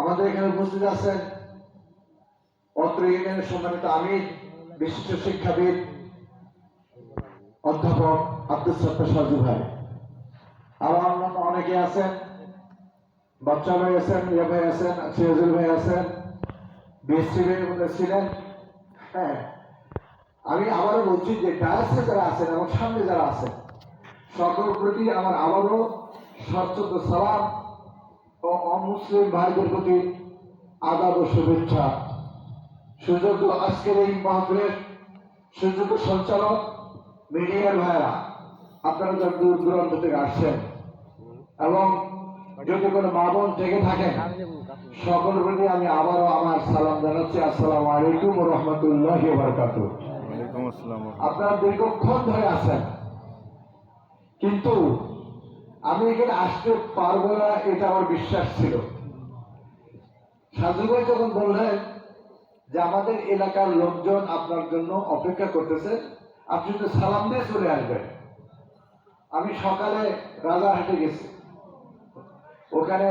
আমাদের এখানে উপস্থিত আছেন অত্র ইউনিয়নের সম্মানিত আমির, বিশিষ্ট শিক্ষাবিদ অধ্যাপক আব্দুল সত্তার সাজু ভাই। আরো অন্যান্য অনেকে আছেন, বাচ্চা ভাই আছেন, ইয়া ভাই আছেন, সিরাজুল ভাই আছেন, বিএসসি ভাই ছিলেন। হ্যাঁ, আমি আবারও বলছি যে ডায়াসে যারা আছেন এবং সামনে যারা আছেন সকলের প্রতি আমার আবারও সশ্রদ্ধ সালাম ও অমুসলিম ভাইদের প্রতি আদাব ও শুভেচ্ছা। সুযোগ্য আজকের এই মাহফিলের সুযোগ্য সঞ্চালক, মিডিয়ার ভাইরা, আপনারা যারা দূর দূরান্ত থেকে আসছেন এবং যদি কোনো মা বোন থেকে থাকেন সকলের প্রতি আমি আবারও আমার সালাম জানাচ্ছি। আসসালামু আলাইকুম ওয়া রাহমাতুল্লাহি ওয়া বারাকাতুহু। আপনারা দীর্ঘক্ষণ ধরে আছেন, কিন্তু আমি এখানে আসতে পারবো না এটা আমার বিশ্বাস ছিল। সাজু ভাই যখন বললেন যে আমাদের এলাকার লোকজন আপনার জন্য অপেক্ষা করতেছে, আপনি শুধু সালাম দিয়ে চলে আসবেন। আমি সকালে রাজারহাটে গেছি, ওখানে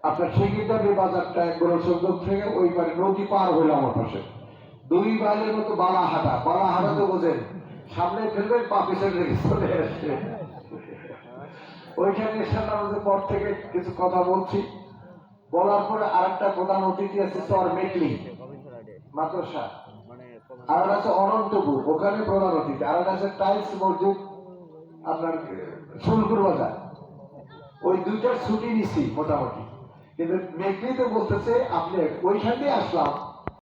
আপনার সেকেন্ডারি বাজারটা গোরসন্দক থেকে ওই পারে নদী পার হইল আমার পাশে 2 মাইলের মতো বালাহাটা তো বোঝেন, সামনে ফেলবেন পা পিছনে রেখে চলে আসছে। ওইখানে এসার নামাজের পর থেকে কিছু কথা বলছি, বলার পরে আরেকটা প্রধান অতিথি আছে চর মেকলি মাদ্রাসা, আর আছে অনন্তপুর, ওখানে প্রধান অতিথি, আর আছে টাইলস মসজিদ আপনার ফুলপুর বাজার। ওই দুইটার ছুটি নিছি মোটামুটি, কিন্তু মেঘলিতে বলতেছে আপনি ওইখান দিয়ে আসলাম,